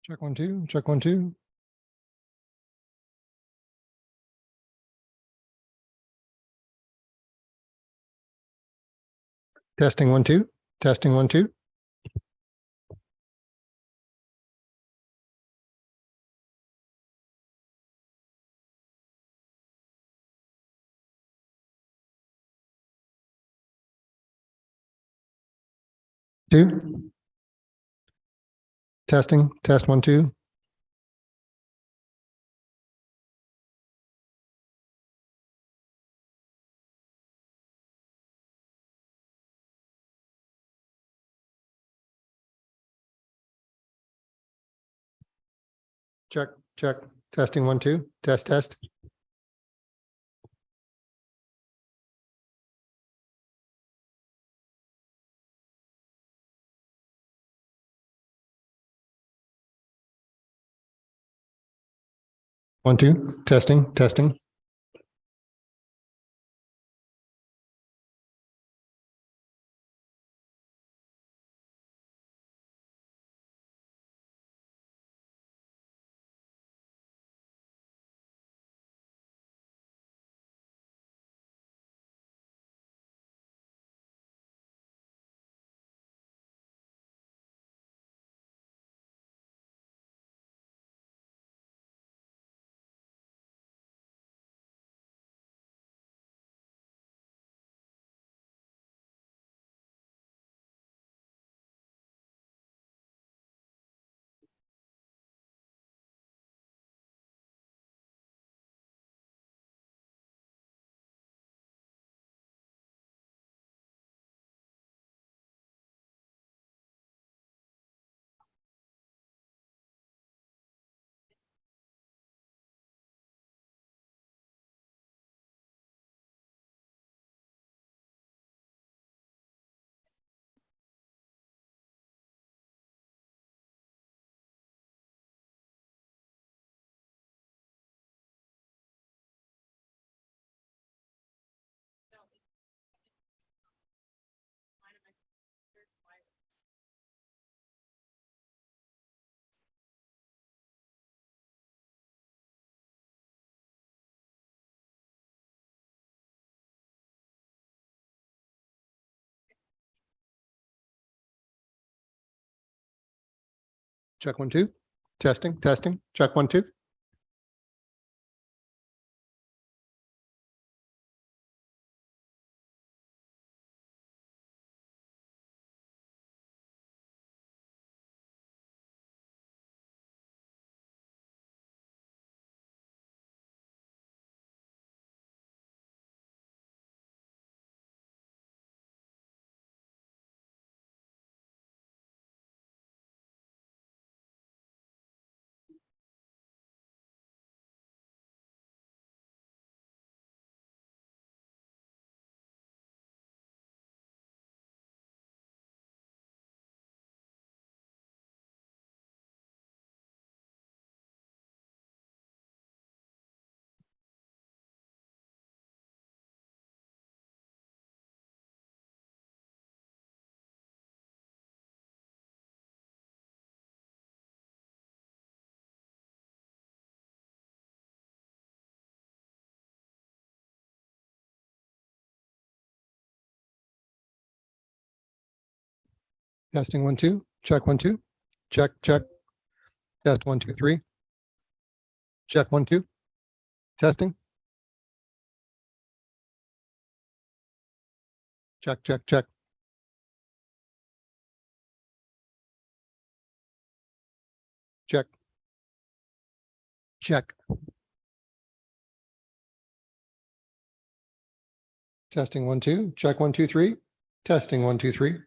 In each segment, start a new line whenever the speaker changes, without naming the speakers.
Check one, two, check one, two. Testing one, two, testing one, two. Two. Testing, test one, two. Check, check, testing one, two, test, test. One, two, testing, testing. Check one, two, testing, testing, check one, two. Testing one, two, check one, two, check, check. Test one, two, three. Check one, two, testing. Check, check, check. Check. Check. Testing one, two, check one, two, three. Testing one, two, three.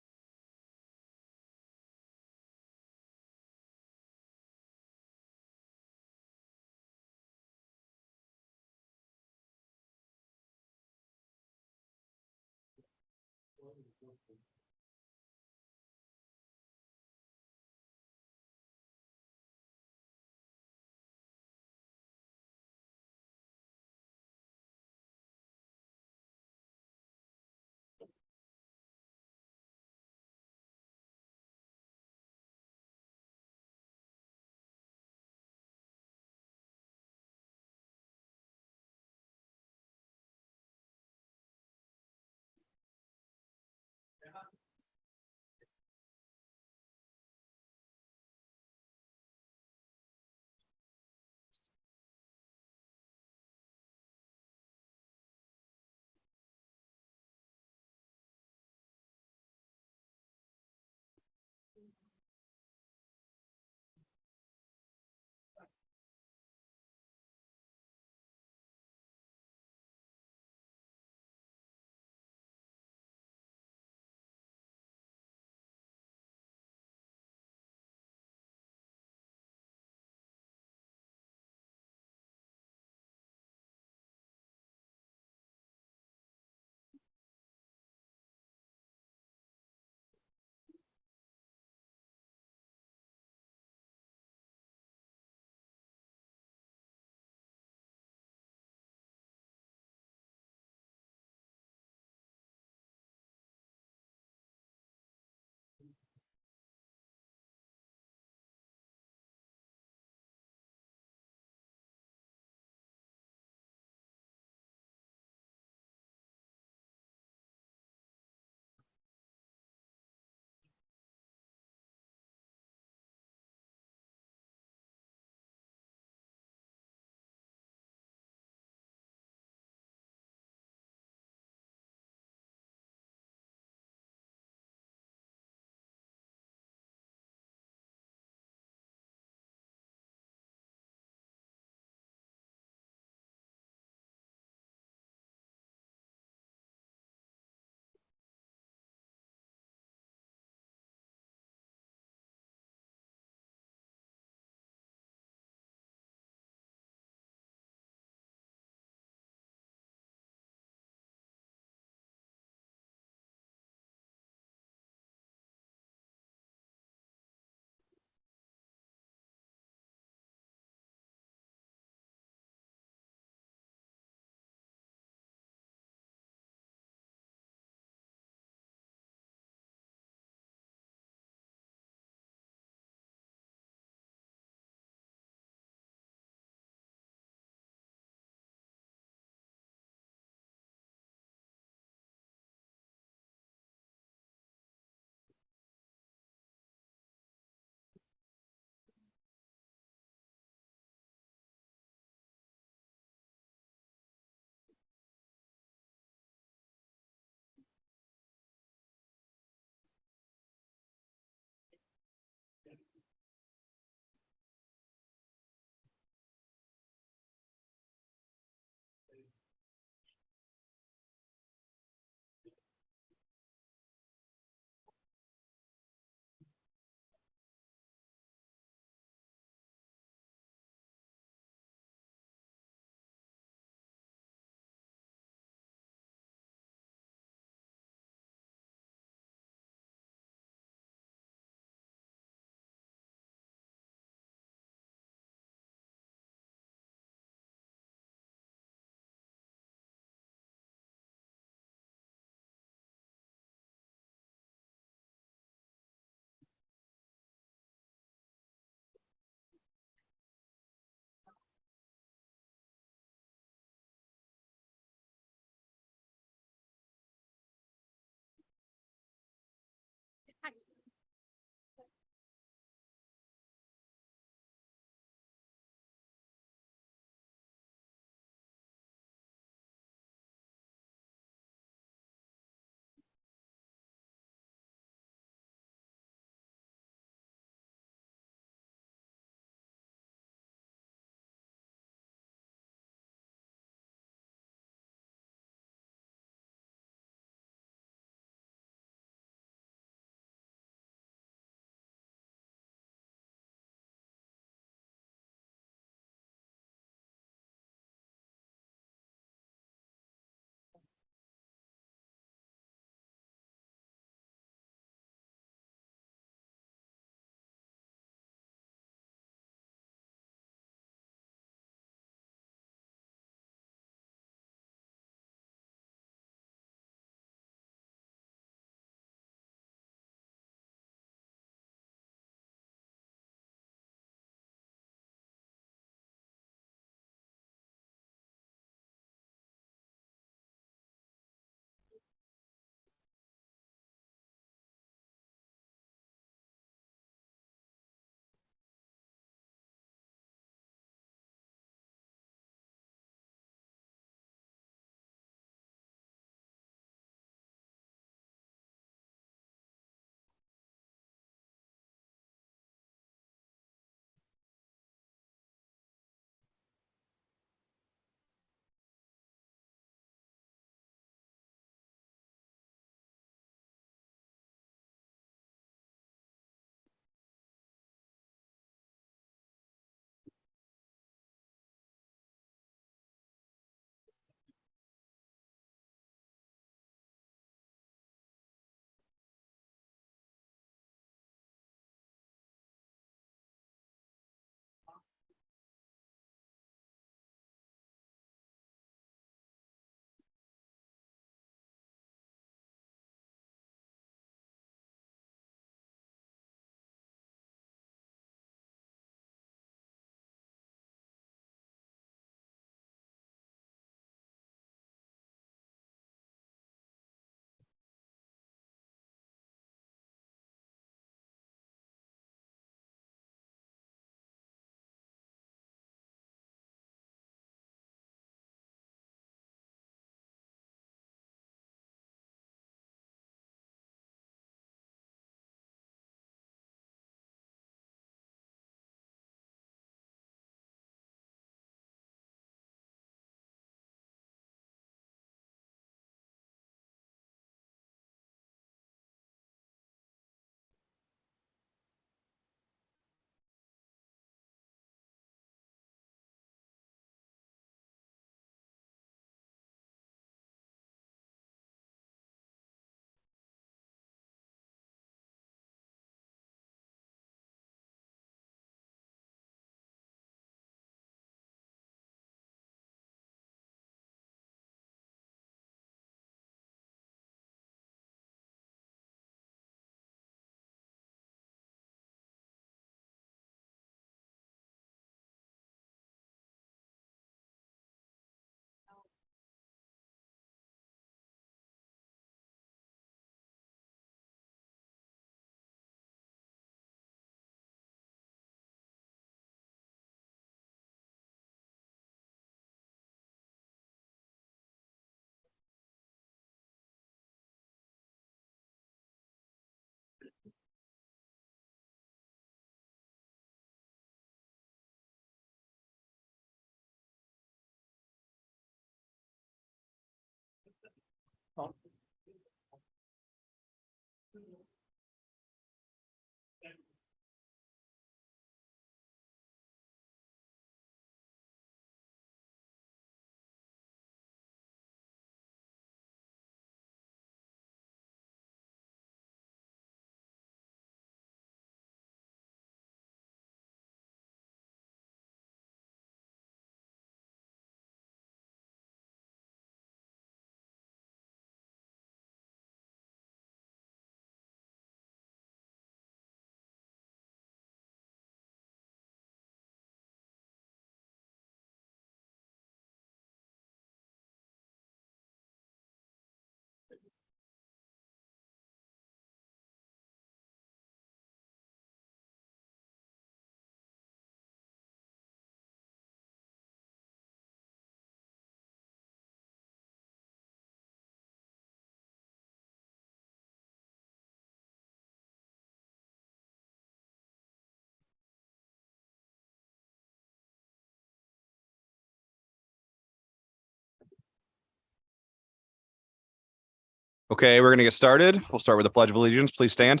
Okay, we're going to get started. We'll start with the Pledge of Allegiance. Please stand.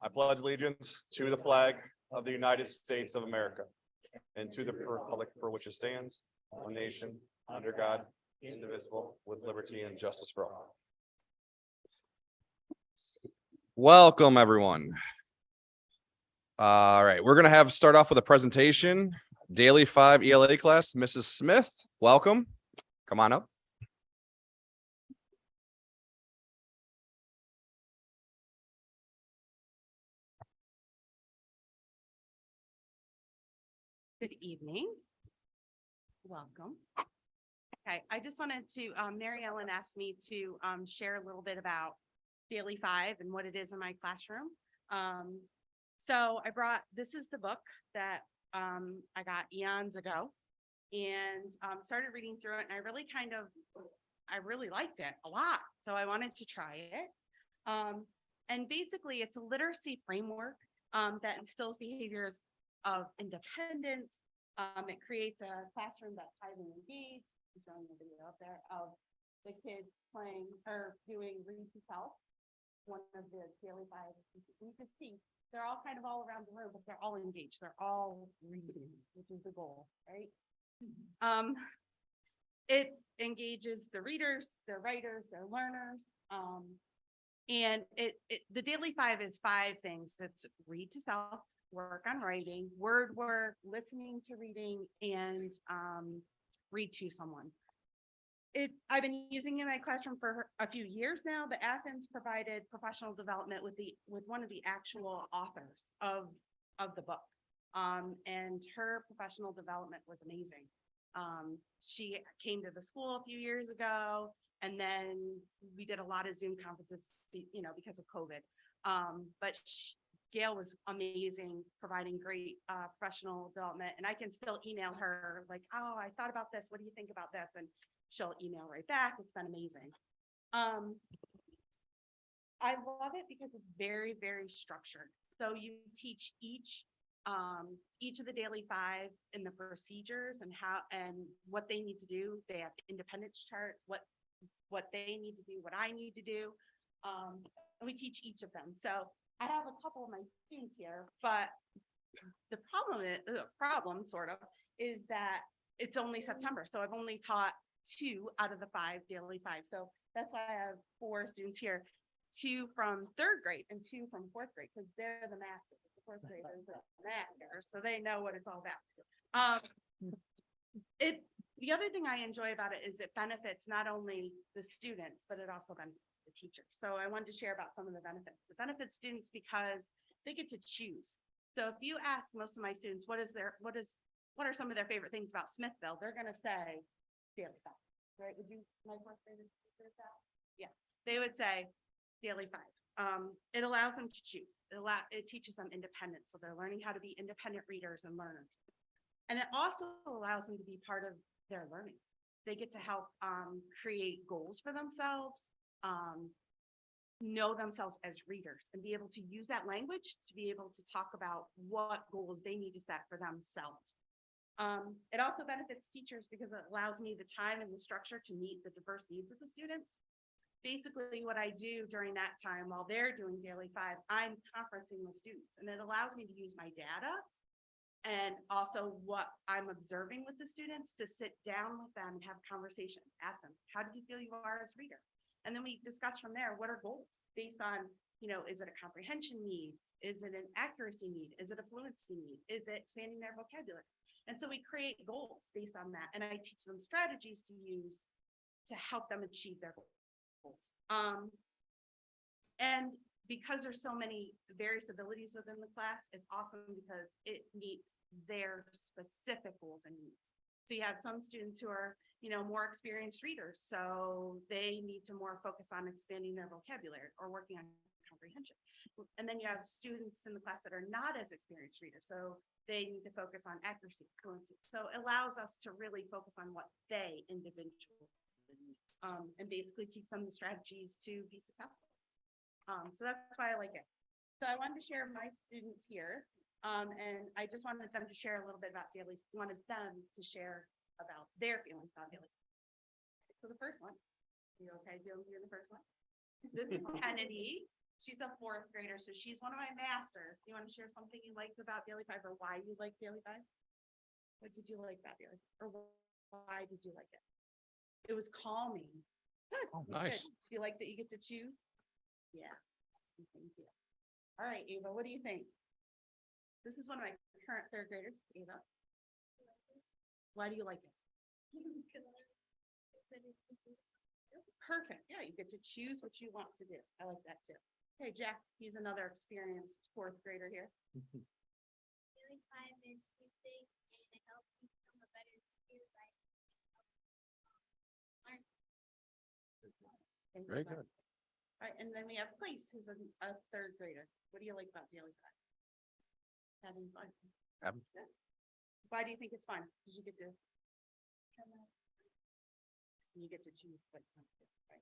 I pledge allegiance to the flag of the United States of America and to the republic for which it stands, one nation, under God, indivisible, with liberty and justice for all. Welcome, everyone. All right, we're going to start off with a presentation. Daily 5 ELA class, Mrs. Smith, welcome. Come on up.
Good evening. Welcome. Okay, I just wanted to, Mary Ellen asked me to share a little bit about Daily 5 and what it is in my classroom. So I brought, this is the book that I got eons ago and started reading through it, and I really liked it a lot. So I wanted to try it. And basically it's a literacy framework that instills behaviors of independence. It creates a classroom that's highly engaged. I'm showing the video up there of the kids playing or doing read to self. One of the Daily 5. You can see they're all kind of all around the room, but they're all engaged. They're all reading, which is the goal, right? It engages the readers, their writers, their learners. And the Daily 5 is 5 things. It's read to self, work on writing, word work, listening to reading, and read to someone. I've been using it in my classroom for a few years now, but Athens provided professional development with one of the actual authors of the book. And her professional development was amazing. She came to the school a few years ago, and then we did a lot of Zoom conferences, because of COVID. But Gail was amazing, providing great professional development. And I can still email her like, oh, I thought about this. What do you think about this? And she'll email right back. It's been amazing. I love it because it's very, very structured. So you teach each of the Daily 5 in the procedures and how and what they need to do. They have independence charts, what they need to do, what I need to do. And we teach each of them. So I have a couple of my students here, but the problem sort of is that it's only September. So I've only taught 2 out of the 5 Daily 5. So that's why I have 4 students here, 2 from 3rd grade and 2 from 4th grade, because they're the masters. The 4th graders are the masters, so they know what it's all about. The other thing I enjoy about it is it benefits not only the students, but it also benefits the teachers. So I wanted to share about some of the benefits. It benefits students because they get to choose. So if you ask most of my students, what are some of their favorite things about Smithville, they're going to say Daily 5, right? Would you like more favorite teachers that? Yeah, they would say Daily 5. It allows them to choose. It teaches them independence. So they're learning how to be independent readers and learners. And it also allows them to be part of their learning. They get to help create goals for themselves, know themselves as readers, and be able to use that language to be able to talk about what goals they need to set for themselves. It also benefits teachers because it allows me the time and the structure to meet the diverse needs of the students. Basically, what I do during that time while they're doing daily five, I'm conferencing with students, and it allows me to use my data and also what I'm observing with the students to sit down with them and have a conversation, ask them, how do you feel you are as a reader? And then we discuss from there, what are goals based on, is it a comprehension need? Is it an accuracy need? Is it a fluency need? Is it expanding their vocabulary? And so we create goals based on that. And I teach them strategies to use to help them achieve their goals. And because there's so many various abilities within the class, it's awesome because it meets their specific goals and needs. So you have some students who are, more experienced readers, so they need to more focus on expanding their vocabulary or working on comprehension. And then you have students in the class that are not as experienced readers, so they need to focus on accuracy, fluency. So it allows us to really focus on what they individually need, and basically teach them the strategies to be successful. So that's why I like it. So I wanted to share my students here. And I just wanted them to share a little bit about wanted them to share about their feelings about daily. So the first one, you okay doing the first one? This is Kennedy. She's a fourth grader, so she's one of my masters. Do you want to share something you liked about daily five or why you like daily five? What did you like about daily? Or why did you like it? It was calming. Good.
Oh, nice.
Good. Do you like that you get to choose? Yeah. Thank you. All right, Ava, what do you think? This is one of my current third graders, Ava. Why do you like it? Perfect. Yeah, you get to choose what you want to do. I like that too. Okay, Jack, he's another experienced fourth grader here.
Daily five is soothing and it helps you become a better student by learn.
Thank you,
Very
Jack.
good.
All right, and then we have Place, who's a third grader. What do you like about daily five? Having fun.
Having-
Yeah. Why do you think it's fun? Because you get to choose what you want to do, right?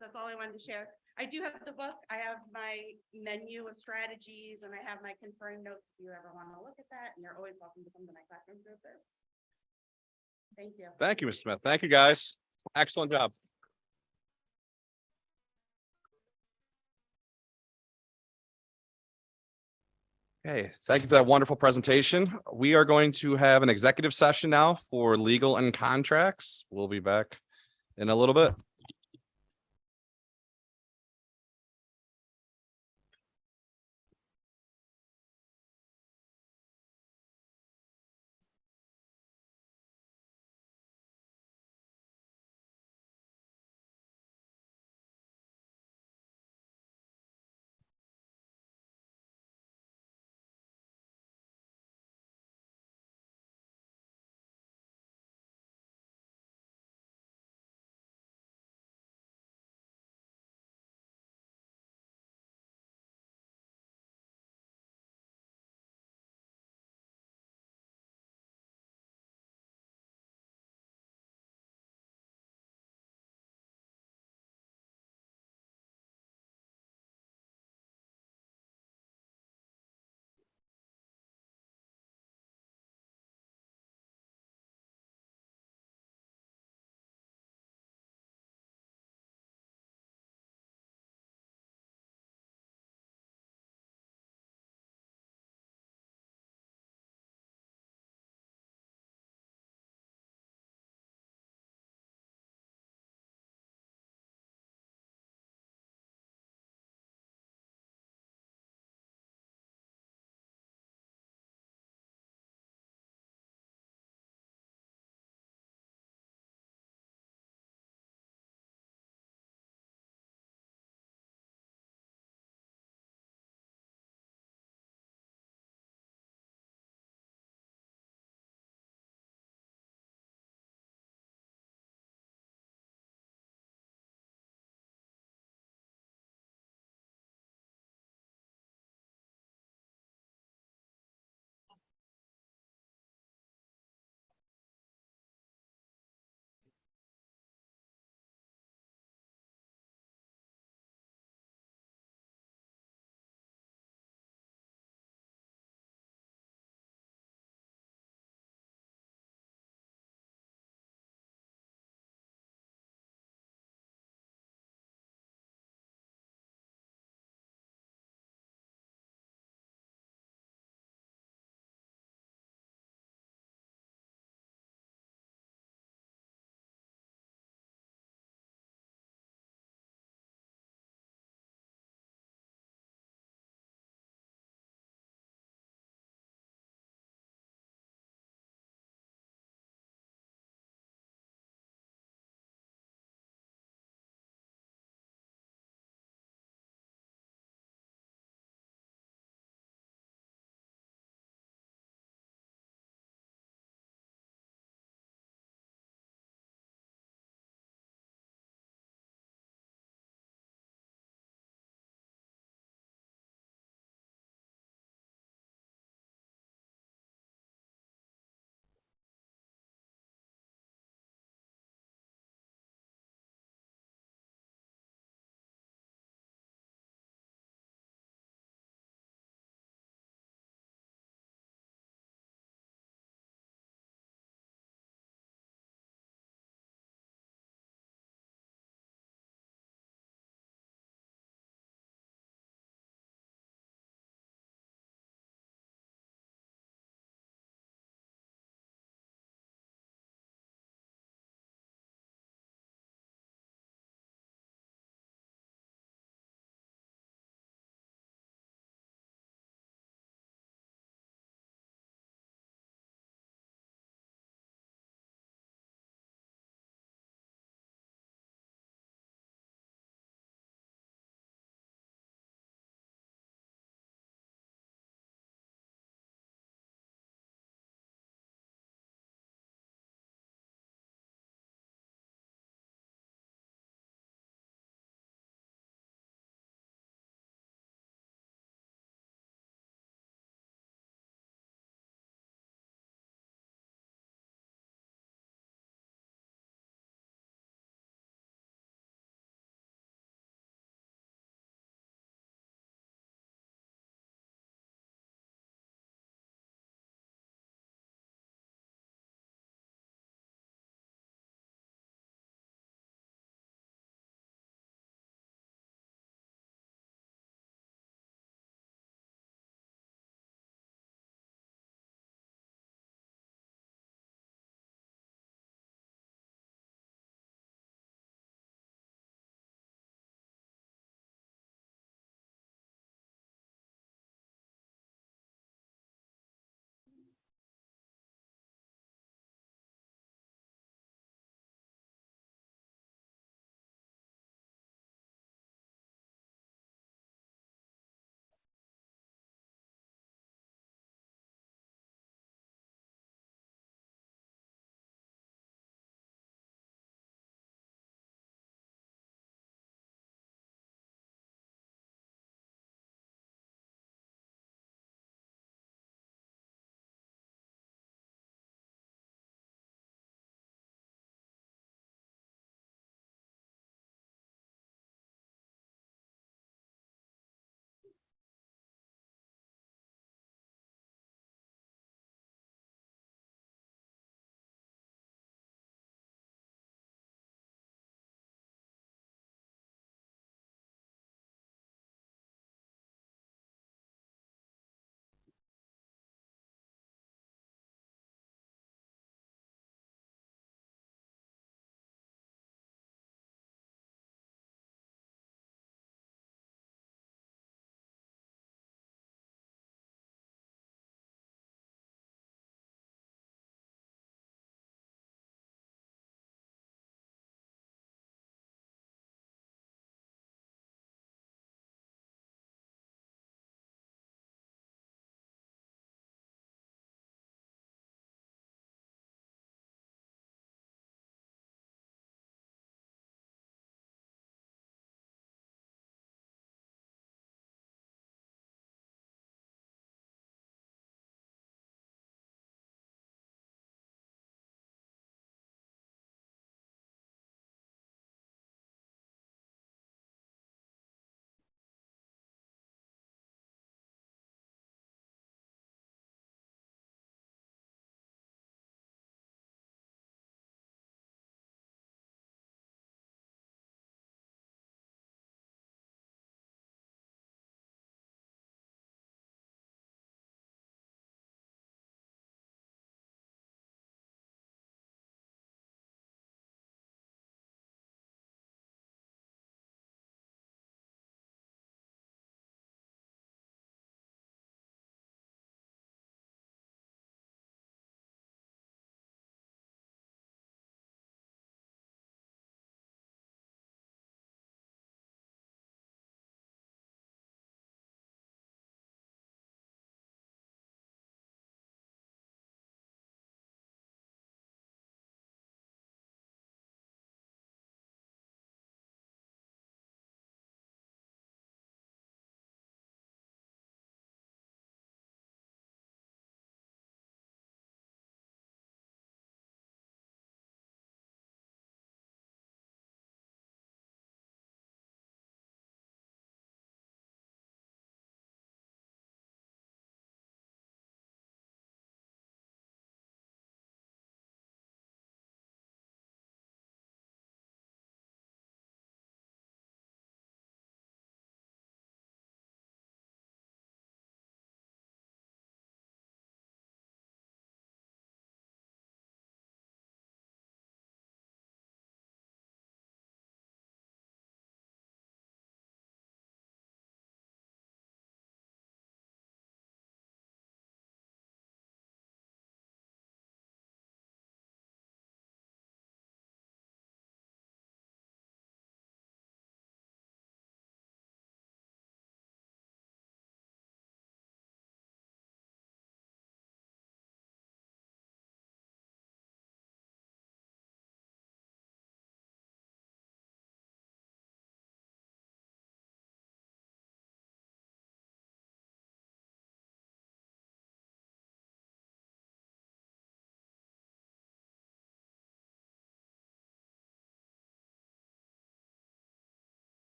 That's all I wanted to share. I do have the book. I have my menu of strategies and I have my conferring notes if you ever want to look at that, and you're always welcome to come to my classroom to observe. Thank you.
Thank you, Ms. Smith. Thank you, guys. Excellent job. Okay, thank you for that wonderful presentation. We are going to have an executive session now for legal and contracts. We'll be back in a little bit.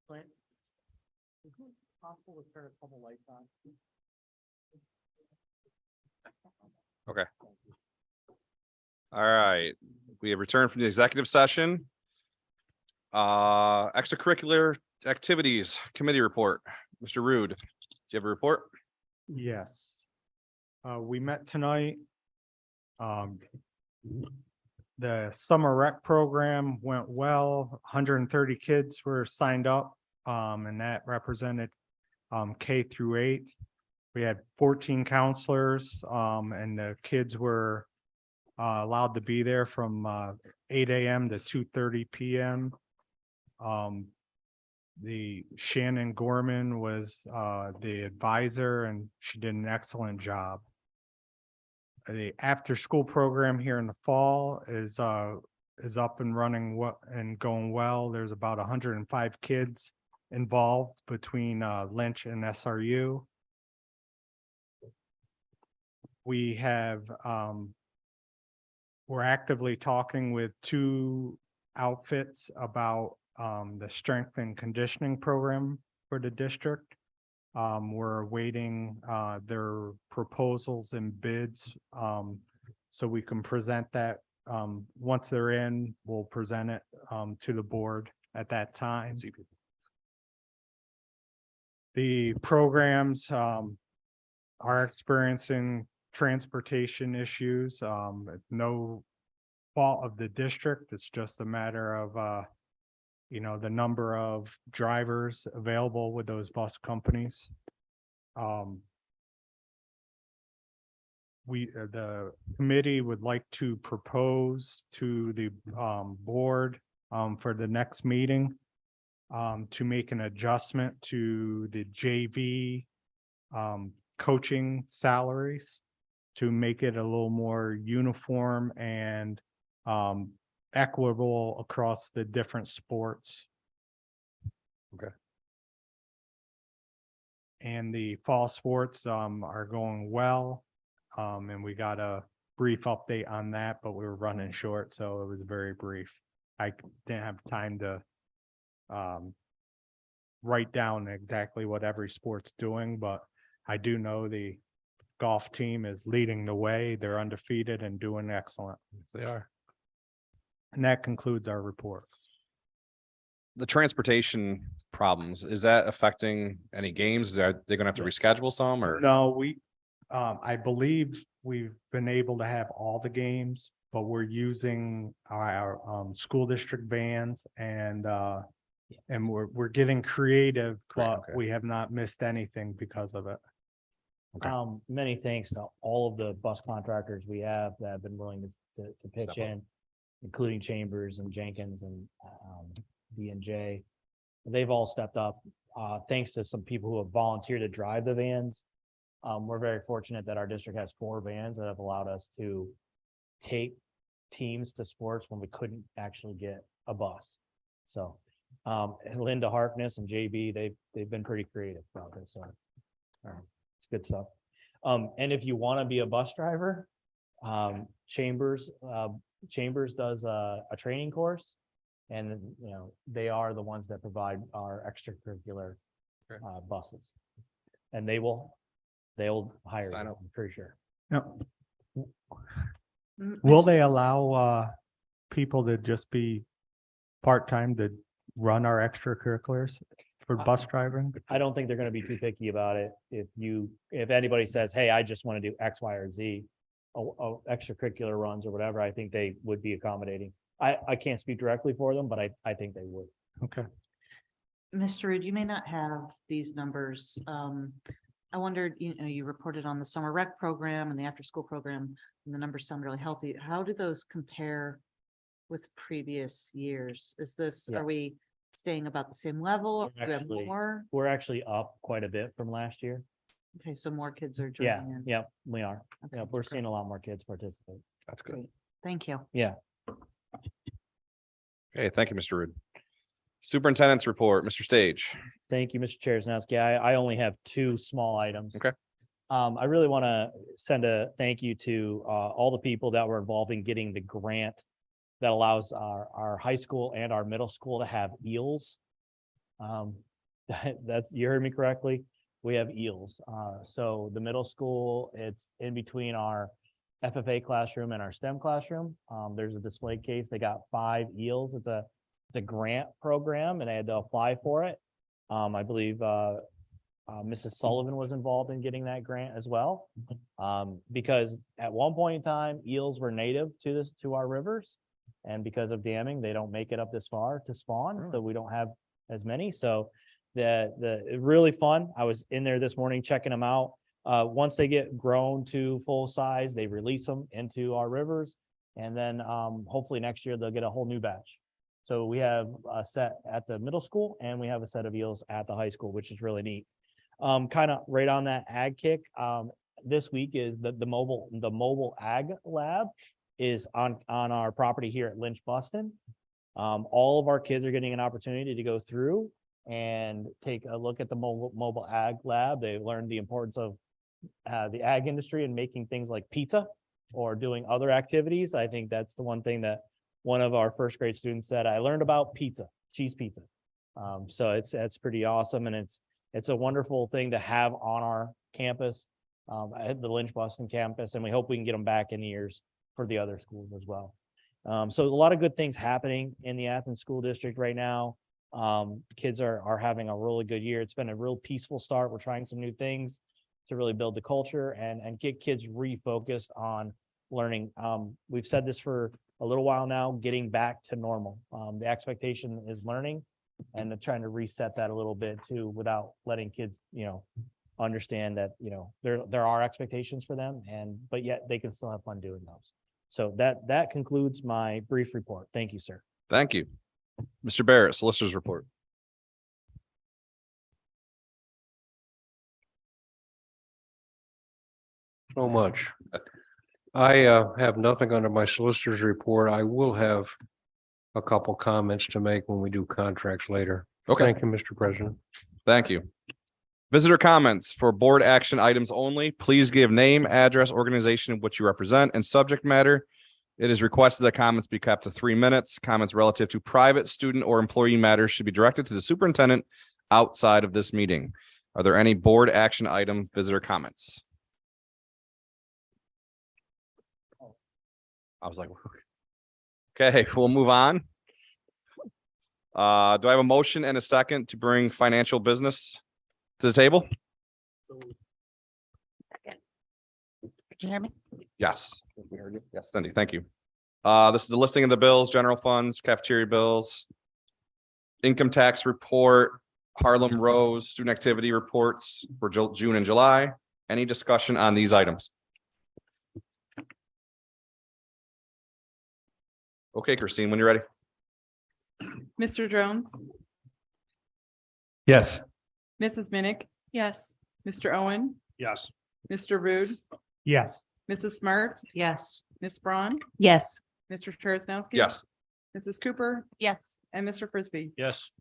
Clint? Is it possible to turn a couple lights on?
All right, we have returned from the executive session. Extracurricular activities committee report. Mr. Rude, do you have a report?
Yes. We met tonight. The summer rec program went well. 130 kids were signed up, and that represented K through 8. We had 14 counselors, and the kids were allowed to be there from 8 a.m. to 2:30 p.m. The Shannon Gorman was the advisor, and she did an excellent job. The after-school program here in the fall is up and running and going well. There's about 105 kids involved between Lynch and SRU. We have we're actively talking with 2 outfits about the strength and conditioning program for the district. We're awaiting their proposals and bids, so we can present that. Once they're in, we'll present it to the board at that time. The programs are experiencing transportation issues. No fault of the district. It's just a matter of the number of drivers available with those bus companies. The committee would like to propose to the board for the next meeting to make an adjustment to the JV coaching salaries to make it a little more uniform and equitable across the different sports.
Okay.
And the fall sports are going well. And we got a brief update on that, but we were running short, so it was very brief. I didn't have time to write down exactly what every sport's doing, but I do know the golf team is leading the way. They're undefeated and doing excellent.
Yes, they are.
And that concludes our report.
The transportation problems, is that affecting any games? Are they gonna have to reschedule some or?
No, I believe we've been able to have all the games, but we're using our school district vans and we're getting creative, but
Okay.
we have not missed anything because of it.
Okay.
Many thanks to all of the bus contractors we have that have been willing to pitch
Step up.
in, including Chambers and Jenkins and D&J. They've all stepped up, thanks to some people who have volunteered to drive the vans. We're very fortunate that our district has 4 vans that have allowed us to take teams to sports when we couldn't actually get a bus. So Linda Harkness and JB, they've been pretty creative about this. So it's good stuff. And if you want to be a bus driver, Chambers does a training course, and they are the ones that provide our extracurricular buses, and they'll hire you,
Sign up.
I'm pretty sure.
Will they allow people to just be part-time to run our extracurriculars for bus driving?
I don't think they're going to be too picky about it. If anybody says, hey, I just want to do X, Y, or Z, extracurricular runs or whatever, I think they would be accommodating. I can't speak directly for them, but I think they would.
Okay.
Mr. Reed, you may not have these numbers. I wondered, you reported on the summer rec program and the after-school program, and the numbers sound really healthy. How do those compare with previous years?
Yeah.
Are we staying about the same level? Or do we have
Actually,
more?
We're actually up quite a bit from last year.
Okay, so more kids are
Yeah,
joining in.
yeah, we are.
Okay,
Yeah, we're
great.
seeing a lot more kids participate.
That's good.
Great. Thank you.
Yeah.
Okay, thank you, Mr. Rude. Superintendent's report, Mr. Stage.
Thank you, Mr. Chair. I only have 2 small items.
Okay.
I really want to send a thank you to all the people that were involved in getting the grant that allows our high school and our middle school to have eels That's, you heard me correctly. We have eels. So the middle school, it's in between our FFA classroom and our STEM classroom. There's a display case. They got 5 eels. It's a grant program and they had to apply for it. I believe Mrs. Sullivan was involved in getting that grant as well. Because at one point in time, eels were native to our rivers. And because of damming, they don't make it up this far to spawn. So we don't have as many. So really fun. I was in there this morning checking them out. Once they get grown to full size, they release them into our rivers. And then hopefully next year they'll get a whole new batch. So we have a set at the middle school and we have a set of eels at the high school, which is really neat. Kind of right on that ag kick. This week is the mobile ag lab is on our property here at Lynch Buston. All of our kids are getting an opportunity to go through and take a look at the mobile ag lab. They learned the importance of the ag industry and making things like pizza or doing other activities. I think that's the one thing that one of our first grade students said, I learned about pizza, cheese pizza. So it's pretty awesome. And it's a wonderful thing to have on our campus, at the Lynch Buston campus. And we hope we can get them back in years for the other schools as well. So a lot of good things happening in the Athens School District right now. Kids are having a really good year. It's been a real peaceful start. We're trying some new things to really build the culture and get kids refocused on learning. We've said this for a little while now, getting back to normal. The expectation is learning and trying to reset that a little bit too, without letting kids, understand that, there are expectations for them but yet they can still have fun doing those. So that concludes my brief report. Thank you, sir.
Thank you. Mr. Barrett, Solicitor's Report.
So much. I have nothing under my solicitor's report. I will have a couple comments to make when we do contracts later.
Okay.
Thank you, Mr. President.
Thank you. Visitor comments for board action items only. Please give name, address, organization in which you represent, and subject matter. It is requested that comments be kept to 3 minutes. Comments relative to private, student, or employee matters should be directed to the superintendent outside of this meeting. Are there any board action item visitor comments? I was like, okay, we'll move on. Do I have a motion and a second to bring financial business to the table?
Second. Could you hear me?
Yes. We heard you. Yes, Cindy, thank you. This is the listing of the bills, general funds, cafeteria bills, income tax report, Harlem Rose, student activity reports for June and July. Any discussion on these items? Okay, Christine, when you're ready.
Mr. Jones,
Yes.
Mrs. Minnick,
Yes.
Mr. Owen,
Yes.
Mr. Rude,
Yes.
Mrs. Smart,
Yes.
Ms. Braun,
Yes.
Mr. Terrasnowski.
Yes.
Mrs. Cooper
Yes.
and Mr. Frisbee.
Yes.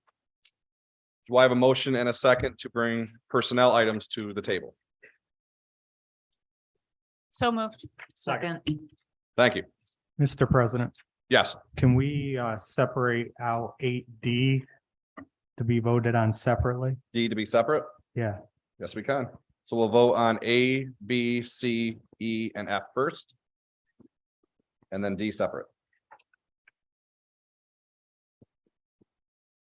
Do I have a motion and a second to bring personnel items to the table?
So moved.
Second.
Thank you.
Mr. President,
Yes.
can we separate out 8D to be voted on separately?
D to be separate?
Yeah.
Yes, we can. So we'll vote on A, B, C, E, and F first. And then D separate.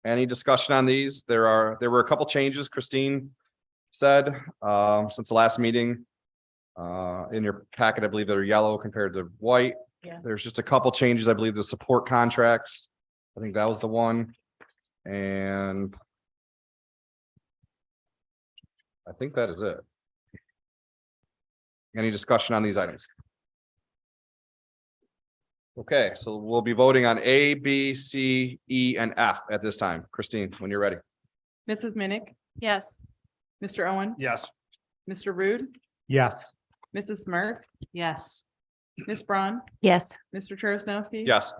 Any discussion on these? There were a couple changes Christine said since the last meeting. In your packet, I believe they're yellow compared to white.
Yeah.
There's just a couple changes. I believe the support contracts. I think that was the one. And I think that is it. Any discussion on these items? Okay, so we'll be voting on A, B, C, E, and F at this time. Christine, when you're ready.
Mrs. Minnick,
Yes.
Mr. Owen,
Yes.
Mr. Rude,
Yes.
Mrs. Smart,
Yes.
Ms. Braun,
Yes.
Mr. Terrasnowski.
Yes.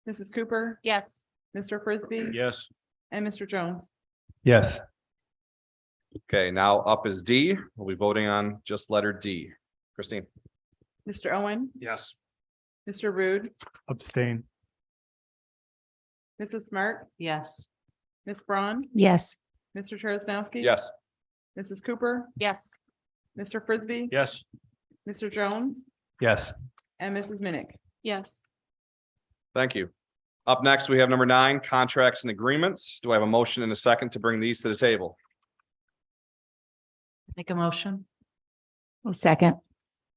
Mrs. Cooper,
Yes.
Mr. Frisbee.
Yes.
And Mr. Jones.
Yes.
Okay, now up is D. We'll be voting on just letter D. Christine.
Mr. Owen,
Yes.
Mr. Rude,
Abstain.
Mrs. Smart,
Yes.
Ms. Braun,
Yes.
Mr. Charles
Yes.
Mrs. Cooper,
Yes.
Mr. Frisbee,
Yes.
Mr. Jones,
Yes.
and Mrs. Minnick.
Yes.
Thank you. Up next, we have number 9, contracts and agreements. Do I have a motion and a second to bring these to the table?
Make a motion. Second.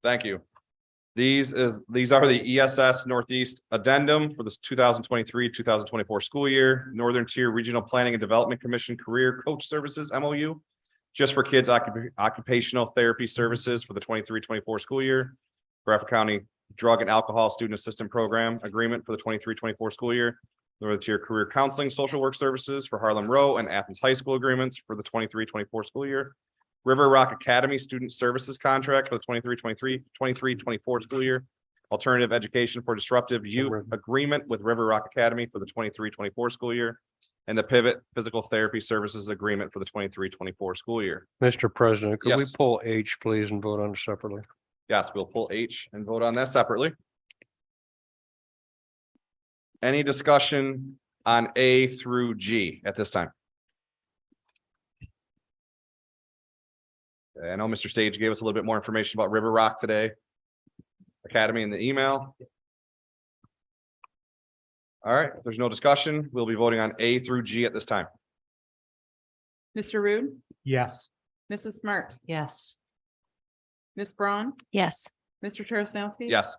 Thank you. These are the ESS Northeast Addendum for the 2023-2024 school year, Northern Tier Regional Planning and Development Commission Career Coach Services MOU, just for kids occupational therapy services for the 23-24 school year, Bradford County Drug and Alcohol Student Assistant Program Agreement for the 23-24 school year, Northern Tier Career Counseling Social Work Services for Harlem Row and Athens High School agreements for the 23-24 school year, River Rock Academy Student Services Contract for the 23-24 school year, Alternative Education for Disruptive Youth Agreement with River Rock Academy for the 23-24 school year, and the Pivot Physical Therapy Services Agreement for the 23-24 school year.
Mr. President, could we
Yes.
pull H, please, and vote on it separately?
Yes, we'll pull H and vote on that separately. Any discussion on A through G at this time? I know Mr. Stage gave us a little bit more information about River Rock today. Academy in the email. All right, if there's no discussion, we'll be voting on A through G at this time.
Mr. Rude,
Yes.
Mrs. Smart,
Yes.
Ms. Braun,
Yes.
Mr. Charles
Yes.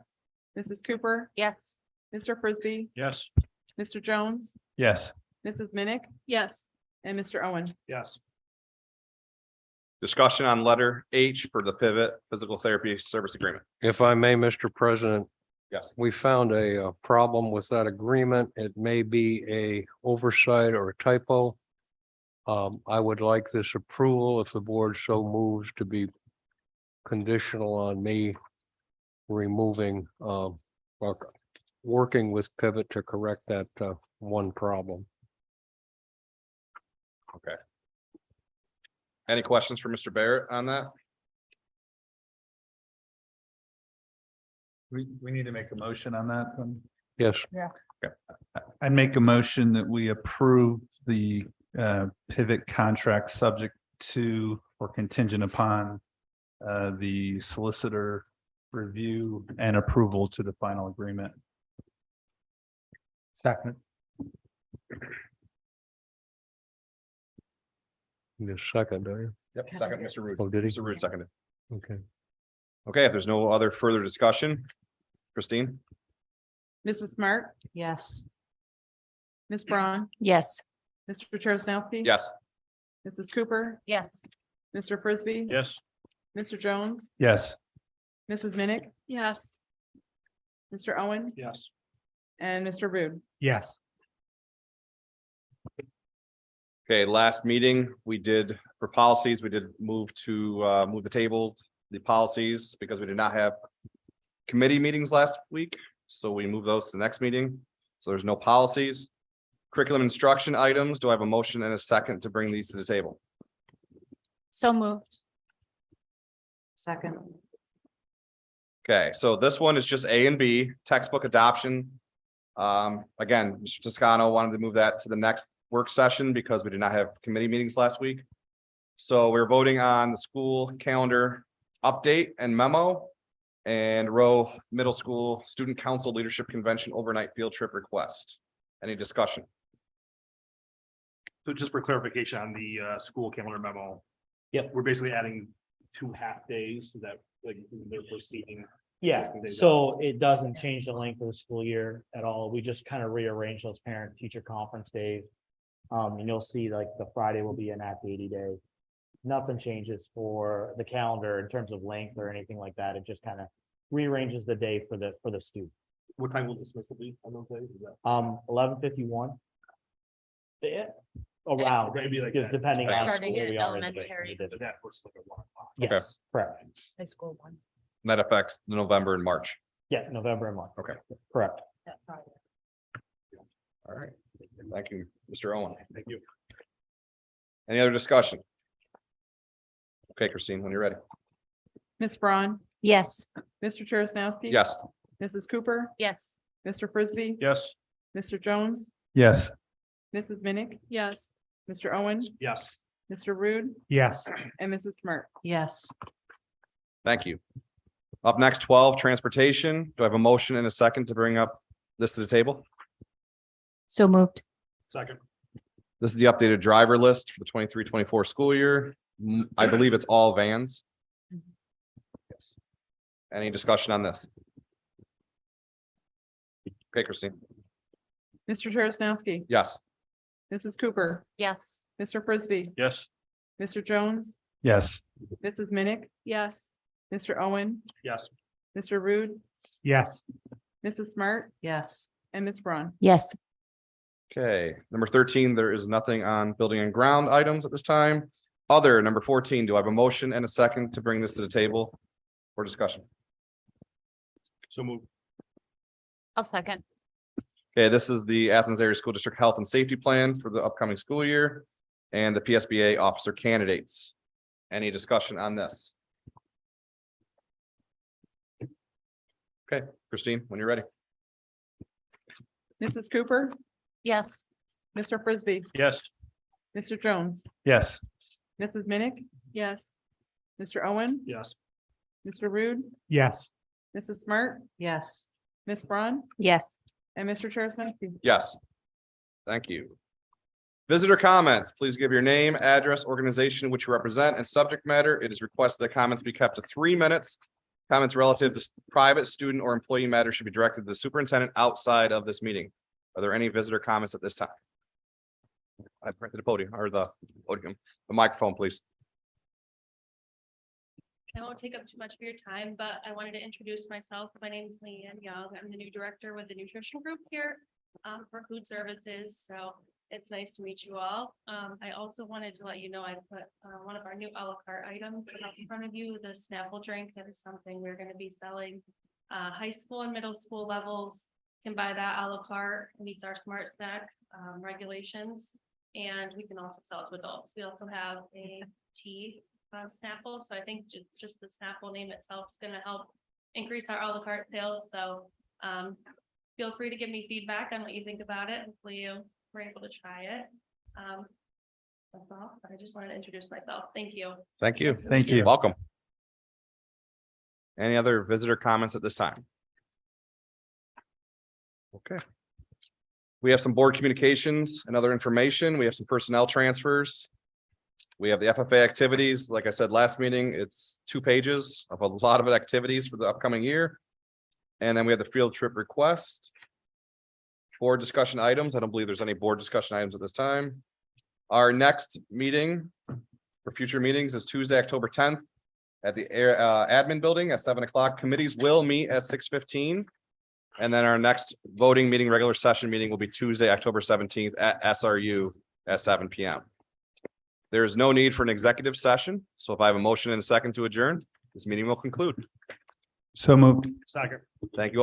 Mrs. Cooper,
Yes.
Mr. Frisbee,
Yes.
Mr. Jones,
Yes.
Mrs. Minnick,
Yes.
and Mr. Owen.
Yes.
Discussion on letter H for the Pivot Physical Therapy Service Agreement.
If I may, Mr. President,
Yes.
we found a problem with that agreement. It may be a oversight or a typo. I would like this approval, if the board so moves, to be conditional on me removing, or working with Pivot to correct that one problem.
Okay. Any questions for Mr. Barrett on that?
We need to make a motion on that one.
Yes,
I'd make a motion that we approve the pivot contract subject to or contingent upon the solicitor review and approval to the final agreement.
Second.
need a second, do you?
Yep, second, Mr. Rude.
Oh, did he?
Mr. Rude seconded.
Okay.
Okay, if there's no other further discussion, Christine?
Mrs. Smart,
Yes.
Ms. Braun,
Yes.
Mr. Charles
Yes.
Mrs. Cooper,
Yes.
Mr. Frisbee,
Yes.
Mr. Jones,
Yes.
Mrs. Minnick,
Yes.
Mr. Owen,
Yes.
and Mr. Rude.
Yes.
Okay, last meeting, we did, for policies, we did move to move the table, the policies, because we did not have committee meetings last week, so we moved those to the next meeting. So there's no policies. Curriculum instruction items, do I have a motion and a second to bring these to the table?
So moved.
Second.
Okay, so this one is just A and B, textbook adoption. Again, Mr. Toscano wanted to move that to the next work session because we did not have committee meetings last week. So we're voting on the school calendar update and memo and Rowe Middle School Student Council Leadership Convention overnight field trip request. Any discussion?
So just for clarification on the school calendar memo.
Yep.
We're basically adding 2 half days so that like they're proceeding.
Yeah, so it doesn't change the length of the school year at all. We just kind of rearrange those parent teacher conference days. And you'll see like the Friday will be an Act 80 day. Nothing changes for the calendar in terms of length or anything like that. It just kind of rearranges the day for the student.
What time will dismissal be on those days? Is that-
11:51. Yeah, around,
Maybe like that.
depending on
Starting
school
at
we are in the
elementary.
district.
That was like a 1 o'clock.
Yes, correct.
High school one.
That affects November and March.
Yeah, November and March.
Okay.
Correct.
All right. Thank you, Mr. Owen.
Thank you.
Any other discussion? Okay, Christine, when you're ready.
Ms. Braun,
Yes.
Mr. Charles
Yes.
Mrs. Cooper,
Yes.
Mr. Frisbee,
Yes.
Mr. Jones,
Yes.
Mrs. Minnick,
Yes.
Mr. Owen,
Yes.
Mr. Rude,
Yes.
and Mrs. Smart.
Yes.
Thank you. Up next, 12, transportation. Do I have a motion and a second to bring up this to the table?
So moved.
Second.
This is the updated driver list for the 23-24 school year. I believe it's all vans. Yes. Any discussion on this? Okay, Christine.
Mr. Terrasnowski,
Yes.
Mrs. Cooper,
Yes.
Mr. Frisbee,
Yes.
Mr. Jones,
Yes.
Mrs. Minnick,
Yes.
Mr. Owen,
Yes.
Mr. Rude,
Yes.
Mrs. Smart,
Yes.
and Ms. Braun.
Yes.
Okay, number 13, there is nothing on building and ground items at this time. Other, number 14, do I have a motion and a second to bring this to the table for discussion?
So move.
I'll second.
Okay, this is the Athens Area School District Health and Safety Plan for the upcoming school year and the PSBA officer candidates. Any discussion on this? Okay, Christine, when you're ready.
Mrs. Cooper,
Yes.
Mr. Frisbee,
Yes.
Mr. Jones,
Yes.
Mrs. Minnick,
Yes.
Mr. Owen,
Yes.
Mr. Rude,
Yes.
Mrs. Smart,
Yes.
Ms. Braun,
Yes.
and Mr. Terrasnowski.
Yes. Thank you. Visitor comments, please give your name, address, organization which you represent, and subject matter. It is requested that comments be kept to 3 minutes. Comments relative to private, student, or employee matters should be directed to the superintendent outside of this meeting. Are there any visitor comments at this time? I printed the podium or the microphone, please.
I won't take up too much of your time, but I wanted to introduce myself. My name is Leanne Young. I'm the new director with the nutrition group here for food services. So it's nice to meet you all. I also wanted to let you know I put one of our new a la carte items up in front of you, the Snapple drink. That is something we're going to be selling. High school and middle school levels can buy that a la carte, meets our smart snack regulations. And we can also sell it to adults. We also have a tea Snapple. So I think just the Snapple name itself is going to help increase our a la carte sales. So feel free to give me feedback on what you think about it. Hopefully you were able to try it. That's all. I just wanted to introduce myself. Thank you.
Thank you.
Thank you.
Welcome. Any other visitor comments at this time? Okay. We have some board communications and other information. We have some personnel transfers. We have the FFA activities. Like I said, last meeting, it's 2 pages of a lot of activities for the upcoming year. And then we have the field trip request. Board discussion items. I don't believe there's any board discussion items at this time. Our next meeting for future meetings is Tuesday, October 10th at the admin building at 7 o'clock. Committees will meet at 6:15. And then our next voting meeting, regular session meeting will be Tuesday, October 17th at SRU at 7 p.m. There is no need for an executive session. So if I have a motion and a second to adjourn, this meeting will conclude.
So moved.
Second.
Thank you all.